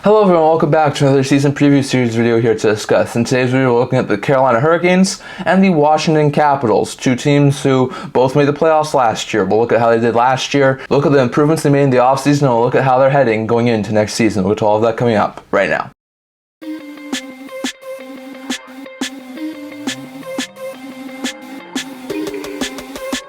Hello everyone, welcome back to another season preview series video here to discuss. In today's video, we're looking at the Carolina Hurricanes and the Washington Capitals, two teams who both made the playoffs last year. We'll look at how they did last year, look at the improvements they made in the offseason, and we'll look at how they're heading going into next season. We'll get to all of that coming up right now.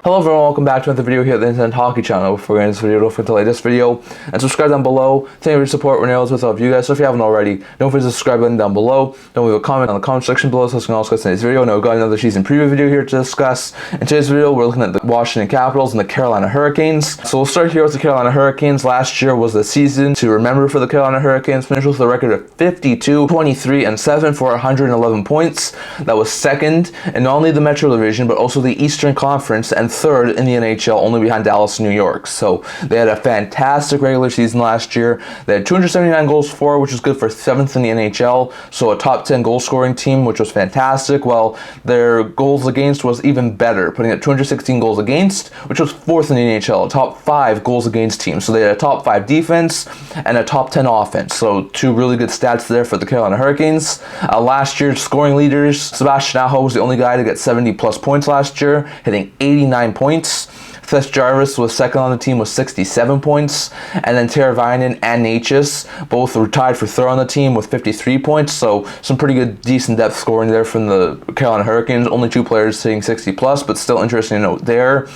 Hello everyone, welcome back to another video here at the Internet Hockey Channel. Before we get into this video, don't forget to like this video and subscribe down below. Thank you for your support. We're nails with all of you guys, so if you haven't already, don't forget to subscribe button down below. Don't leave a comment on the comment section below so we can also discuss today's video. Now we've got another season preview video here to discuss. In today's video, we're looking at the Washington Capitals and the Carolina Hurricanes. So we'll start here with the Carolina Hurricanes. Last year was the season to remember for the Carolina Hurricanes. Finished with a record of 52, 23, and 7 for 111 points. That was second in not only the Metro Division, but also the Eastern Conference, and third in the NHL, only behind Dallas and New York. So they had a fantastic regular season last year. They had 279 goals for, which is good for 7th in the NHL. So a top 10 goal scoring team, which was fantastic. Well, their goals against was even better, putting at 216 goals against, which was 4th in the NHL, a top 5 goals against team. So they had a top 5 defense and a top 10 offense. So two really good stats there for the Carolina Hurricanes. Last year's scoring leaders, Sebastian Aho was the only guy to get 70 plus points last year, hitting 89 points. Seth Jarvis was second on the team with 67 points, and then Teravainen and Pesce both were tied for third on the team with 53 points, so some pretty good, decent depth scoring there from the Carolina Hurricanes. Only two players hitting 60 plus, but still interesting to note there.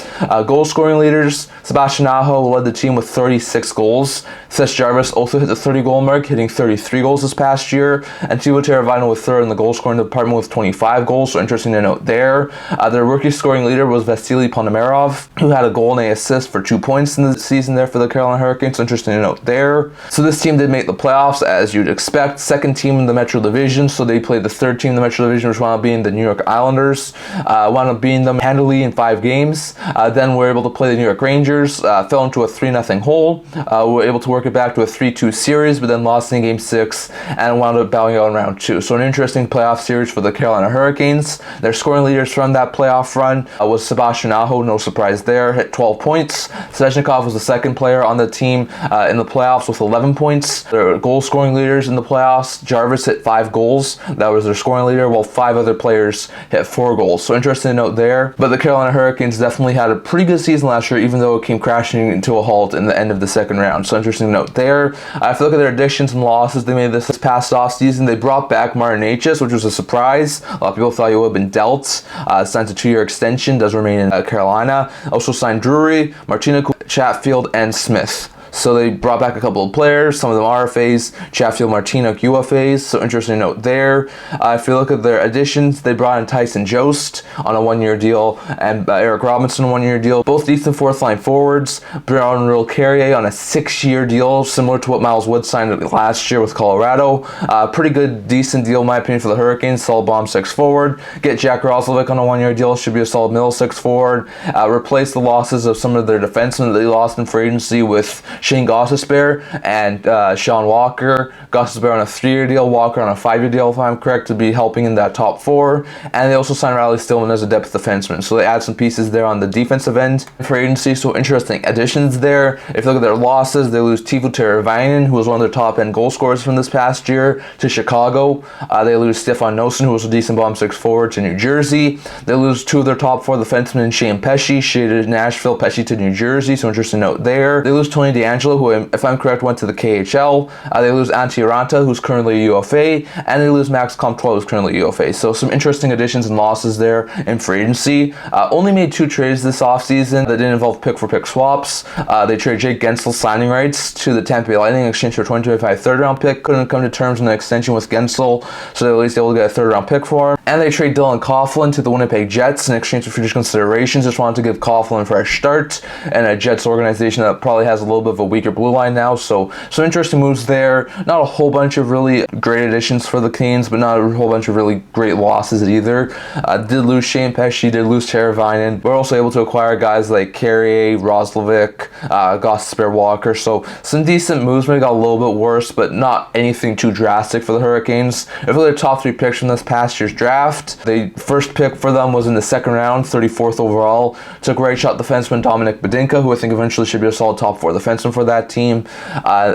Goal scoring leaders, Sebastian Aho led the team with 36 goals. Seth Jarvis also hit the 30 goal mark, hitting 33 goals this past year, and Teuvo Teravainen was third in the goal scoring department with 25 goals, so interesting to note there. Their rookie scoring leader was Vasily Ponomarov, who had a goal and an assist for 2 points in the season there for the Carolina Hurricanes. So interesting to note there. So this team did make the playoffs, as you'd expect. Second team in the Metro Division, so they played the third team in the Metro Division, which wound up being the New York Islanders. Wound up beating them handily in 5 games. Then were able to play the New York Rangers. Fell into a 3-0 hole. Were able to work it back to a 3-2 series, but then lost in Game 6 and wound up bowing out in Round 2. So an interesting playoff series for the Carolina Hurricanes. Their scoring leaders from that playoff run was Sebastian Aho, no surprise there, hit 12 points. Svechnikov was the second player on the team in the playoffs with 11 points. Their goal scoring leaders in the playoffs, Jarvis hit 5 goals. That was their scoring leader, while 5 other players hit 4 goals. So interesting to note there. But the Carolina Hurricanes definitely had a pretty good season last year, even though it came crashing into a halt in the end of the second round. So interesting to note there. If you look at their additions and losses they made this past offseason, they brought back Martin Necas, which was a surprise. A lot of people thought he would have been dealt. Signed a 2-year extension, does remain in Carolina. Also signed Drury, Martina, Chatfield, and Smith. So they brought back a couple of players, some of them RFAs, Chatfield, Martina, UFAs, so interesting to note there. If you look at their additions, they brought in Tyson Jost on a 1-year deal and Eric Robinson on a 1-year deal. Both decent fourth-line forwards. Brian Real Carrier on a 6-year deal, similar to what Miles Wood signed last year with Colorado. Pretty good, decent deal in my opinion for the Hurricanes. Solid bomb 6 forward. Get Jack Roslovic on a 1-year deal, should be a solid middle 6 forward. Replace the losses of some of their defensemen that they lost in free agency with Shane Gostisbehere and Sean Walker. Gostisbehere on a 3-year deal, Walker on a 5-year deal, if I'm correct, to be helping in that top 4. And they also signed Riley Stillman as a depth defenseman. So they add some pieces there on the defensive end for agency. So interesting additions there. If you look at their losses, they lose Teuvo Teravainen, who was one of their top end goal scorers from this past year, to Chicago. They lose Stefan Noesen, who was a decent bomb 6 forward, to New Jersey. They lose 2 of their top 4 defensemen, Shea and Pesce, Shea to Nashville, Pesce to New Jersey. So interesting note there. They lose Tony DeAngelo, who, if I'm correct, went to the KHL. They lose Antti Ranta, who's currently a UFA, and they lose Max Comtois, who's currently a UFA. So some interesting additions and losses there in free agency. Only made 2 trades this offseason that didn't involve pick-for-pick swaps. They traded Jake Guentzel signing rights to the Tampa Bay Lightning in exchange for a 2025 third-round pick. Couldn't come to terms on an extension with Guentzel, so they were at least able to get a third-round pick for him. And they trade Dylan Coughlin to the Winnipeg Jets in exchange for future considerations. Just wanted to give Coughlin a fresh start, and a Jets organization that probably has a little bit of a weaker blue line now. So some interesting moves there. Not a whole bunch of really great additions for the Canes, but not a whole bunch of really great losses either. Did lose Shane Pesce, did lose Teravainen. We're also able to acquire guys like Carrier, Roslovic, Gostisbehere, Walker. So some decent moves. Maybe got a little bit worse, but not anything too drastic for the Hurricanes. If we look at their top 3 picks from this past year's draft, the first pick for them was in the second round, 34th overall. Took right shot defenseman Dominic Badinka, who I think eventually should be a solid top 4 defenseman Thompson for that team.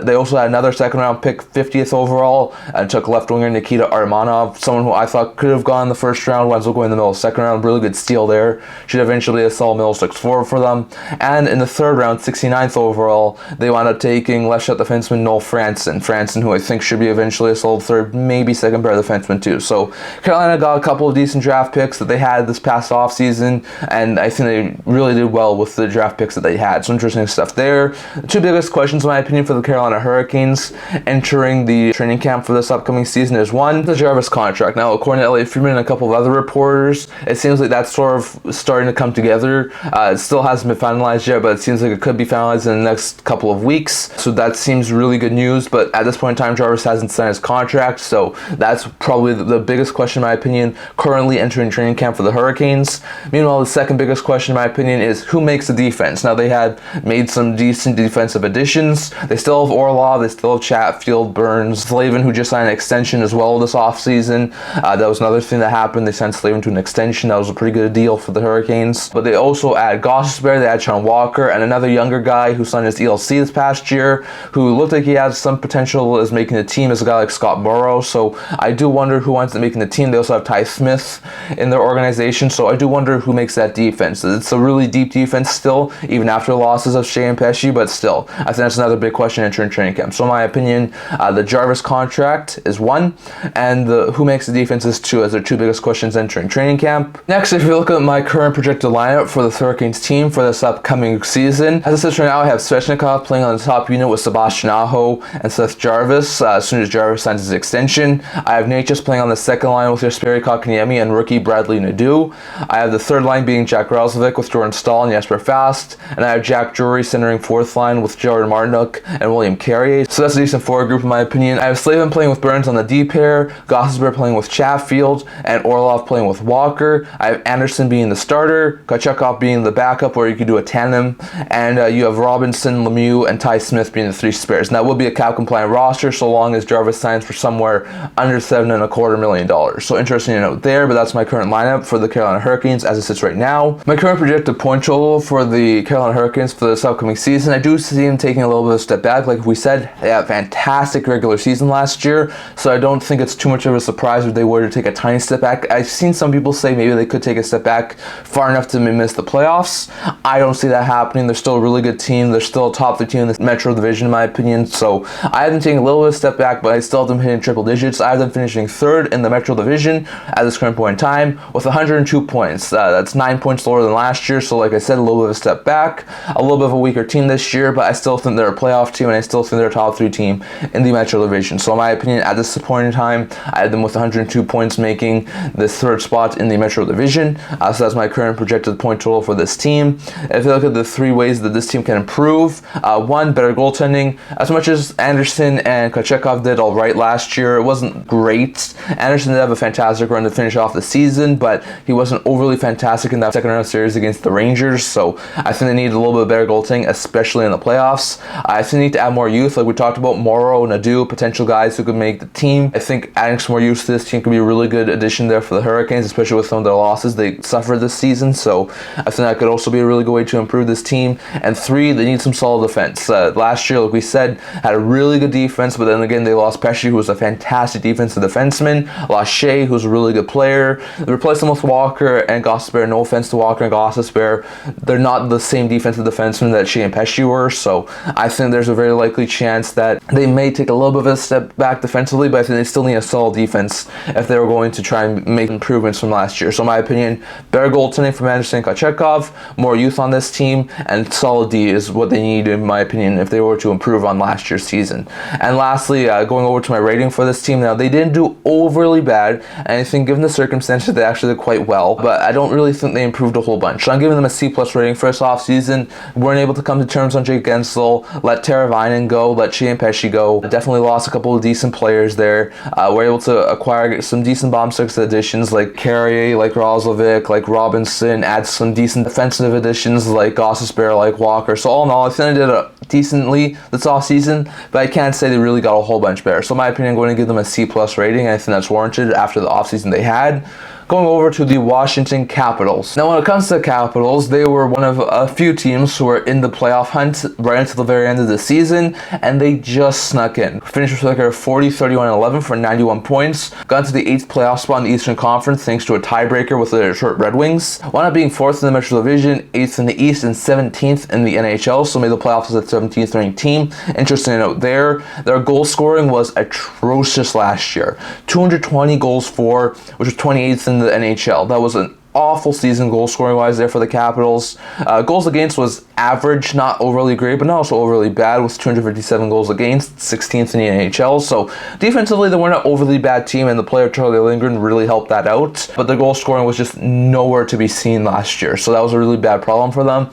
They also had another second-round pick, 50th overall, and took left winger Nikita Armanov, someone who I thought could have gone in the first round, winds up going in the middle of the second round. Really good steal there. Should eventually have solid middle six forward for them. And in the third round, 69th overall, they wound up taking left shot defenseman Noel Franson, who I think should be eventually a solid third, maybe second pair defenseman too. So Carolina got a couple of decent draft picks that they had this past offseason, and I think they really did well with the draft picks that they had. So interesting stuff there. The two biggest questions, in my opinion, for the Carolina Hurricanes entering the training camp for this upcoming season is one, the Jarvis contract. Now, according to Elliot Friedman and a couple of other reporters, it seems like that's sort of starting to come together. It still hasn't been finalized yet, but it seems like it could be finalized in the next couple of weeks. So that seems really good news. But at this point in time, Jarvis hasn't signed his contract, so that's probably the biggest question, in my opinion, currently entering training camp for the Hurricanes. Meanwhile, the second biggest question, in my opinion, is who makes the defense. Now, they had made some decent defensive additions. They still have Orlov, they still have Chatfield, Burns, Slavin, who just signed an extension as well this offseason. That was another thing that happened. They signed Slavin to an extension. That was a pretty good deal for the Hurricanes. But they also add Gostisbehere, they add Chychrun and Walker, and another younger guy who signed his ELC this past year, who looked like he has some potential as making the team, is a guy like Scott Burrow. So I do wonder who winds up making the team. They also have Ty Smith in their organization, so I do wonder who makes that defense. It's a really deep defense still, even after the losses of Shea and Pesce, but still, I think that's another big question entering training camp. So in my opinion, the Jarvis contract is one, and the who makes the defense is two, as their two biggest questions entering training camp. Next, if you look at my current projected lineup for the Hurricanes team for this upcoming season, as it sits right now, I have Svechnikov playing on the top unit with Sebastian Aho and Seth Jarvis as soon as Jarvis signs his extension. I have Natchez playing on the second line with Jesperi Kotkaniemi and rookie Bradley Nadeau. I have the third line being Jack Roslovic with Jordan Stahl and Jesper Fast, and I have Jack Drury centering fourth line with Jordan Martinook and William Carrier. So that's a decent forward group in my opinion. I have Slavin playing with Burns on the D pair, Gostisbehere playing with Chatfield, and Orlov playing with Walker. I have Anderson being the starter, Kochekov being the backup, where you could do a tandem, and you have Robinson, Lemieux, and Ty Smith being the three spares. And that will be a cap compliant roster so long as Jarvis signs for somewhere under $7.25 million. So interesting to note there, but that's my current lineup for the Carolina Hurricanes as it sits right now. My current projected point total for the Carolina Hurricanes for this upcoming season, I do see them taking a little bit of a step back. Like we said, they had a fantastic regular season last year, so I don't think it's too much of a surprise if they were to take a tiny step back. I've seen some people say maybe they could take a step back far enough to miss the playoffs. I don't see that happening. They're still a really good team. They're still a top 15 in the Metro Division, in my opinion. So I have them taking a little bit of a step back, but I still have them hitting triple digits. I have them finishing third in the Metro Division at this current point in time with 102 points. That's 9 points lower than last year. So like I said, a little bit of a step back, a little bit of a weaker team this year, but I still think they're a playoff team, and I still think they're a top 3 team in the Metro Division. So in my opinion, at this point in time, I have them with 102 points, making this third spot in the Metro Division. So that's my current projected point total for this team. If you look at the 3 ways that this team can improve, one, better goaltending. As much as Anderson and Kochekov did all right last year, it wasn't great. Anderson did have a fantastic run to finish off the season, but he wasn't overly fantastic in that second round series against the Rangers. So I think they need a little bit better goaltending, especially in the playoffs. I think they need to add more youth, like we talked about, Morrow, Nadeau, potential guys who could make the team. I think adding some more youth to this team could be a really good addition there for the Hurricanes, especially with some of their losses they suffered this season. So I think that could also be a really good way to improve this team. And 3, they need some solid defense. Last year, like we said, had a really good defense, but then again, they lost Pesce, who was a fantastic defensive defenseman, lost Shea, who's a really good player. They replaced them with Walker and Gostisbehere. No offense to Walker and Gostisbehere, they're not the same defensive defensemen that Shea and Pesce were, so I think there's a very likely chance that they may take a little bit of a step back defensively, but I think they still need a solid defense if they were going to try and make improvements from last year. So in my opinion, better goaltending from Anderson and Kochekov, more youth on this team, and solid D is what they need, in my opinion, if they were to improve on last year's season. And lastly, going over to my rating for this team, now they didn't do overly bad, and I think given the circumstances, they actually did quite well, but I don't really think they improved a whole bunch. So I'm giving them a C+ rating for this offseason. Weren't able to come to terms on Jake Guentzel, let Teravainen go, let Shea and Pesce go. Definitely lost a couple of decent players there. We're able to acquire some decent bomb six additions like Carrier, like Roslovic, like Robinson, add some decent defensive additions like Gostisbehere, like Walker. So all in all, I think they did decently this offseason, but I can't say they really got a whole bunch better. So in my opinion, I'm going to give them a C+ rating. I think that's warranted after the offseason they had. Going over to the Washington Capitals. Now, when it comes to the Capitals, they were one of a few teams who were in the playoff hunt right until the very end of the season, and they just snuck in. Finished with a record of 40, 31, and 11 for 91 points. Got into the 8th playoff spot in the Eastern Conference thanks to a tiebreaker with the Detroit Red Wings. Wound up being 4th in the Metro Division, 8th in the East, and 17th in the NHL, so made the playoffs as a 17th ranked team. Interesting to note there, their goal scoring was atrocious last year. 220 goals for, which was 28th in the NHL. That was an awful season goal scoring wise there for the Capitals. Goals against was average, not overly great, but not also overly bad, with 257 goals against, 16th in the NHL. So defensively, they weren't an overly bad team, and the player Charlie Lindgren really helped that out. But their goal scoring was just nowhere to be seen last year, so that was a really bad problem for them.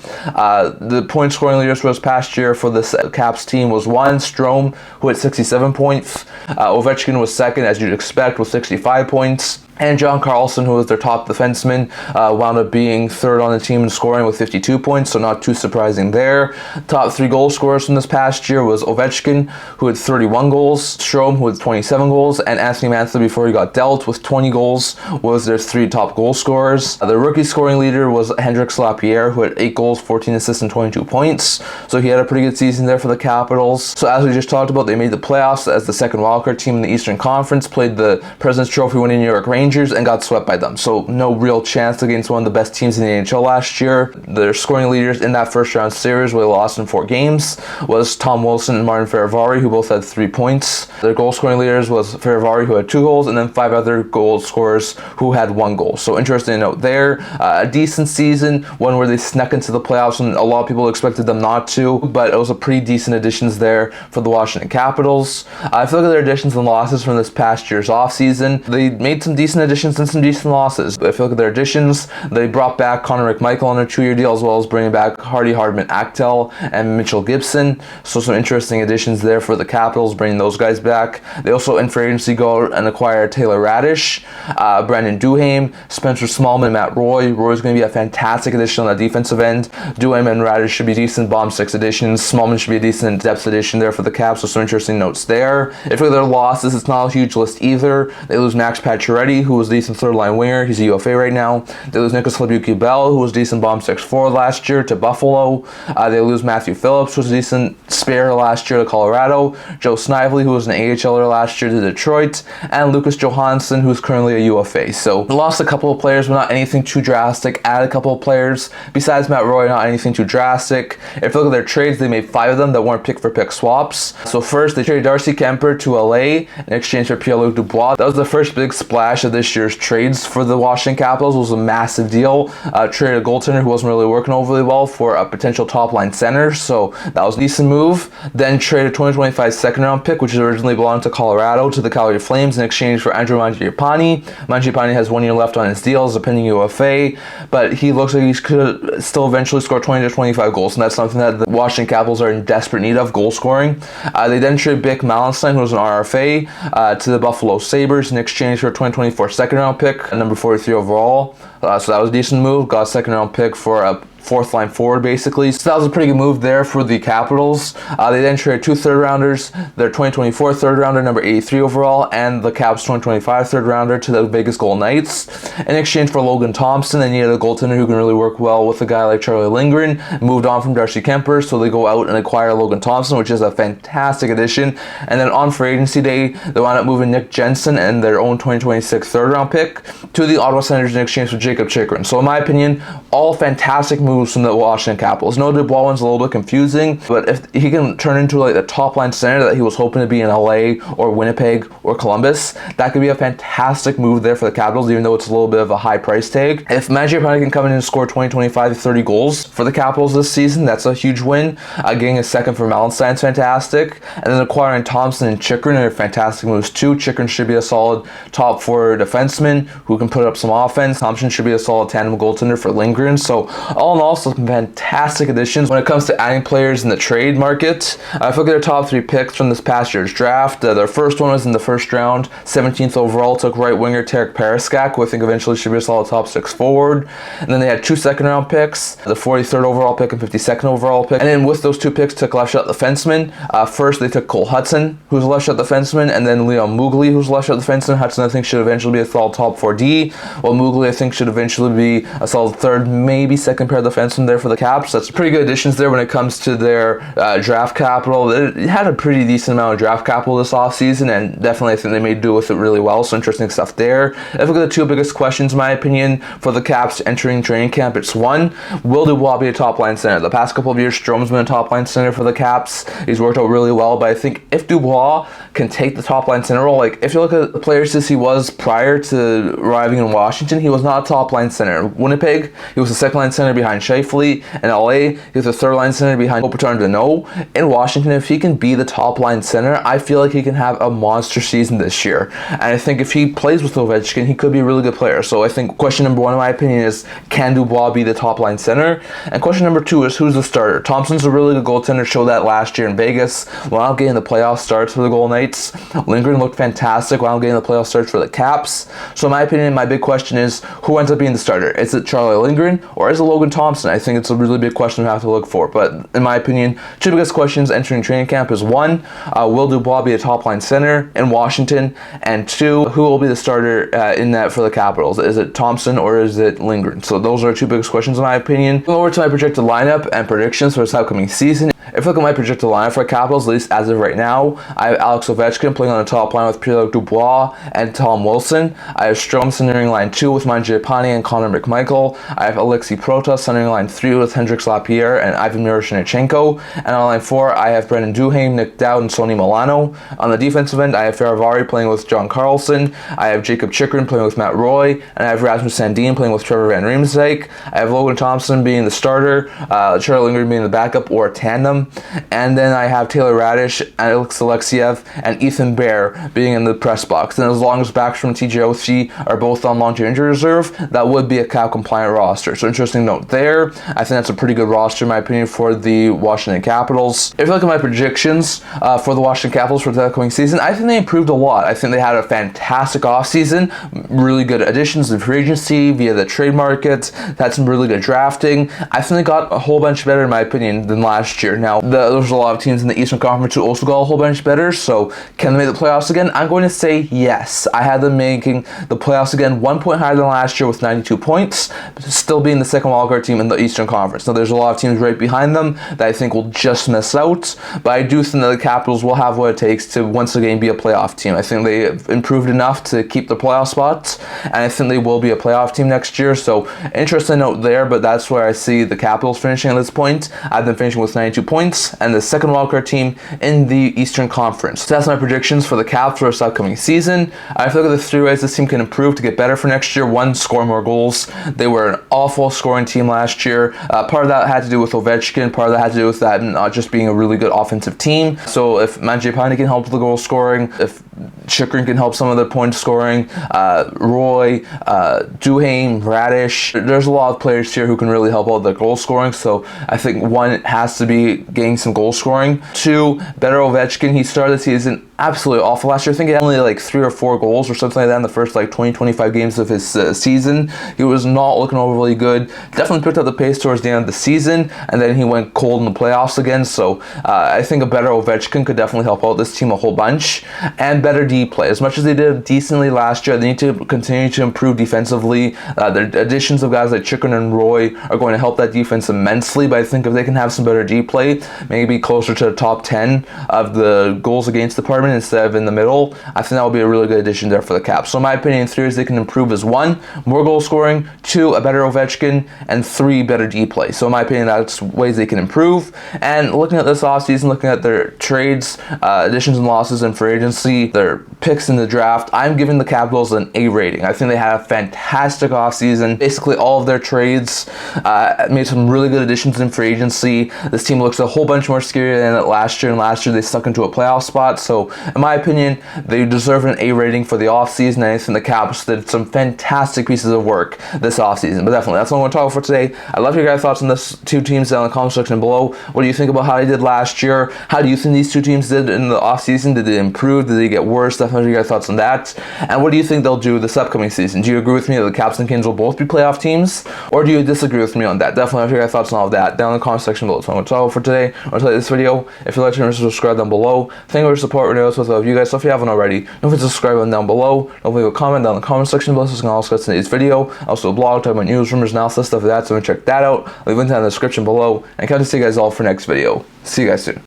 The point scoring leaders for this past year for this Caps team was one, Strome, who had 67 points. Ovechkin was second, as you'd expect, with 65 points. And John Carlson, who was their top defenseman, wound up being third on the team in scoring with 52 points, so not too surprising there. Top 3 goal scorers from this past year was Ovechkin, who had 31 goals, Strome, who had 27 goals, and Anthony Mantha, before he got dealt with 20 goals, was their 3 top goal scorers. The rookie scoring leader was Hendrix Lapierre, who had 8 goals, 14 assists, and 22 points. So he had a pretty good season there for the Capitals. So as we just talked about, they made the playoffs as the second wildcard team in the Eastern Conference, played the President's Trophy winning New York Rangers, and got swept by them. So no real chance against one of the best teams in the NHL last year. Their scoring leaders in that first round series, where they lost in 4 games, was Tom Wilson and Martin Fehervary, who both had 3 points. Their goal scoring leaders was Fehervary, who had 2 goals, and then 5 other goal scorers who had 1 goal. So interesting to note there. A decent season, one where they snuck into the playoffs and a lot of people expected them not to, but it was a pretty decent additions there for the Washington Capitals. If you look at their additions and losses from this past year's offseason, they made some decent additions and some decent losses. If you look at their additions, they brought back Connor McMichael on a 2-year deal, as well as bringing back Hardy Hardman Achtel and Mitchell Gibson. So some interesting additions there for the Capitals, bringing those guys back. They also, in free agency, go out and acquire Taylor Radish, Brandon Duhaime, Spencer Smallman, and Matt Roy. Roy's going to be a fantastic addition on the defensive end. Duhaime and Radish should be decent bomb 6 additions. Smallman should be a decent depth addition there for the Caps, so some interesting notes there. If you look at their losses, it's not a huge list either. They lose Max Pacioretty, who was a decent third-line winger. He's a UFA right now. They lose Nicholas Lebuc-Bell, who was decent bomb 6-4 last year, to Buffalo. They lose Matthew Phillips, who was a decent spare last year, to Colorado. Joe Snively, who was an AHLer last year, to Detroit. And Lucas Johansson, who's currently a UFA. So they lost a couple of players, but not anything too drastic. Added a couple of players. Besides Matt Roy, not anything too drastic. If you look at their trades, they made 5 of them that weren't pick-for-pick swaps. So first, they traded Darcy Kuemper to LA in exchange for Pierre-Luc Dubois. That was the first big splash of this year's trades for the Washington Capitals. It was a massive deal. Traded a goaltender who wasn't really working overly well for a potential top-line center, so that was a decent move. Then traded 2025 second-round pick, which originally belonged to Colorado, to the Calgary Flames in exchange for Andrew Mangiapane. Mangiapane has 1 year left on his deal as a pending UFA, but he looks like he could still eventually score 20 to 25 goals, and that's something that the Washington Capitals are in desperate need of, goal scoring. They then traded Bick Malenstyn, who was an RFA, to the Buffalo Sabres in exchange for a 2024 second-round pick, number 43 overall. So that was a decent move. Got a second-round pick for a 4th line forward, basically. So that was a pretty good move there for the Capitals. They then traded 2 third-rounders, their 2024 third-rounder, number 83 overall, and the Caps 2025 third-rounder to the Vegas Golden Knights. In exchange for Logan Thompson, they needed a goaltender who can really work well with a guy like Charlie Lindgren. Moved on from Darcy Kuemper, so they go out and acquire Logan Thompson, which is a fantastic addition. And then on free agency day, they wound up moving Nick Jensen and their own 2026 third-round pick to the Ottawa Senators in exchange for Jacob Chychrun. So in my opinion, all fantastic moves from the Washington Capitals. No, Dubois one's a little bit confusing, but if he can turn into like the top line center that he was hoping to be in LA or Winnipeg or Columbus, that could be a fantastic move there for the Capitals, even though it's a little bit of a high price tag. If Mangiapane can come in and score 20, 25 to 30 goals for the Capitals this season, that's a huge win. Getting a second for Malenstyn is fantastic. And then acquiring Thompson and Chychrun are fantastic moves too. Chychrun should be a solid top 4 defenseman who can put up some offense. Thompson should be a solid tandem goaltender for Lindgren. So all in in all, some fantastic additions when it comes to adding players in the trade market. If you look at their top 3 picks from this past year's draft, their first one was in the first round, 17th overall, took right winger Tarik Paraskak, who I think eventually should be a solid top 6 forward. And then they had 2 second-round picks, the 43rd overall pick and 52nd overall pick. And then with those 2 picks, took left shot defenseman. First, they took Cole Hudson, who's a left shot defenseman, and then Leon Mugli, who's a left shot defenseman. Hudson, I think, should eventually be a solid top 4D, while Mugli, I think, should eventually be a solid third, maybe second pair of defensemen there for the Caps. That's pretty good additions there when it comes to their draft capital. It had a pretty decent amount of draft capital this offseason, and definitely I think they made do with it really well, so interesting stuff there. If you look at the 2 biggest questions, in my opinion, for the Caps entering training camp, it's 1, will Dubois be a top-line center? The past couple of years, Strome's been a top-line center for the Caps. He's worked out really well, but I think if Dubois can take the top-line center role, like if you look at the players as he was prior to arriving in Washington, he was not a top-line center. Winnipeg, he was a second-line center behind Scheifele. In LA, he was a third-line center behind Kopitar-Danault. In Washington, if he can be the top-line center, I feel like he can have a monster season this year. And I think if he plays with Ovechkin, he could be a really good player. So I think question number 1, in my opinion, is can Dubois be the top-line center? And question number 2 is who's the starter? Thompson's a really good goaltender, showed that last year in Vegas. While getting the playoff starts for the Golden Knights, Lindgren looked fantastic while getting the playoff starts for the Caps. So in my opinion, my big question is who ends up being the starter? Is it Charlie Lindgren or is it Logan Thompson? I think it's a really big question to have to look for. But in my opinion, 2 biggest questions entering training camp is 1, will Dubois be a top-line center in Washington? And 2, who will be the starter in that for the Capitals? Is it Thompson or is it Lindgren? So those are 2 biggest questions in my opinion. Going over to my projected lineup and predictions for this upcoming season. If you look at my projected lineup for Capitals, at least as of right now, I have Alex Ovechkin playing on the top line with Pierre-Luc Dubois and Tom Wilson. I have Strome centering line 2 with Mangiapane and Connor McMichael. I have Alexei Protas centering line 3 with Hendrix Lapierre and Ivan Miroshnichenko. And on line 4, I have Brendan Duhaime, Nick Dowd, and Sonny Milano. On the defensive end, I have Faravari playing with John Carlson. I have Jacob Chychrun playing with Matt Roy. And I have Rasmus Sandin playing with Trevor Van Riemsdyk. I have Logan Thompson being the starter, Charlie Lindgren being the backup or a tandem. And then I have Taylor Radish, Alex Alexiev, and Ethan Bear being in the press box. And as long as backs from TJ Oshie are both on long-term injury reserve, that would be a cap-compliant roster. So interesting note there. I think that's a pretty good roster, in my opinion, for the Washington Capitals. If you look at my predictions for the Washington Capitals for the upcoming season, I think they improved a lot. I think they had a fantastic offseason, really good additions in free agency via the trade market, had some really good drafting. I think they got a whole bunch better, in my opinion, than last year. Now, there's a lot of teams in the Eastern Conference who also got a whole bunch better, so can they make the playoffs again? I'm going to say yes. I had them making the playoffs again, 1 point higher than last year with 92 points, still being the second wildcard team in the Eastern Conference. Now, there's a lot of teams right behind them that I think will just miss out, but I do think that the Capitals will have what it takes to once again be a playoff team. I think they have improved enough to keep the playoff spots, and I think they will be a playoff team next year, so interesting note there, but that's where I see the Capitals finishing at this point. I've been finishing with 92 points, and the second wildcard team in the Eastern Conference. So that's my predictions for the Caps for this upcoming season. I feel like the 3 ways this team can improve to get better for next year. 1, score more goals. They were an awful scoring team last year. Part of that had to do with Ovechkin. Part of that had to do with that not just being a really good offensive team. So if Mangiapane can help with the goal scoring, if Chychrun can help some of the point scoring, Roy, Duhaime, Radish, there's a lot of players here who can really help out the goal scoring. So I think 1, it has to be getting some goal scoring. 2, better Ovechkin. He started the season absolutely awful last year. I think he had only like 3 or 4 goals or something like that in the first like 20-25 games of his season. He was not looking overly good. Definitely picked up the pace towards the end of the season, and then he went cold in the playoffs again. So I think a better Ovechkin could definitely help out this team a whole bunch. And better D play. As much as they did decently last year, they need to continue to improve defensively. Their additions of guys like Chychrun and Roy are going to help that defense immensely, but I think if they can have some better D play, maybe closer to the top 10 of the goals against department instead of in the middle, I think that will be a really good addition there for the Caps. So in my opinion, 3 ways they can improve is 1, more goal scoring, 2, a better Ovechkin, and 3, better D play. So in my opinion, that's ways they can improve. And looking at this offseason, looking at their trades, additions and losses in free agency, their picks in the draft, I'm giving the Capitals an A rating. I think they had a fantastic offseason. Basically, all of their trades made some really good additions in free agency. This team looks a whole bunch more scary than it last year, and last year they stuck into a playoff spot. So In my opinion, they deserve an A rating for the offseason, and I think the Caps did some fantastic pieces of work this offseason. But definitely, that's what I want to talk about for today. I'd love to hear your guys' thoughts on this two teams down in the comment section below. What do you think about how they did last year? How do you think these two teams did in the offseason? Did they improve? Did they get worse? Definitely hear your guys' thoughts on that. And what do you think they'll do this upcoming season? Do you agree with me that the Caps and Kings will both be playoff teams? Or do you disagree with me on that? Definitely hear your guys' thoughts on all of that down in the comment section below. So I'm going to talk about for today. I'm going to tell you this video. If you like to subscribe down below. Thank you for your support. Videos with all of you guys. So if you haven't already, don't forget to subscribe down below. Don't leave a comment down in the comment section below so you can also get today's video. Also a blog talking about news, rumors, analysis, stuff like that. So check that out. I'll leave a link down in the description below. And can't see you guys all for next video. See you guys soon.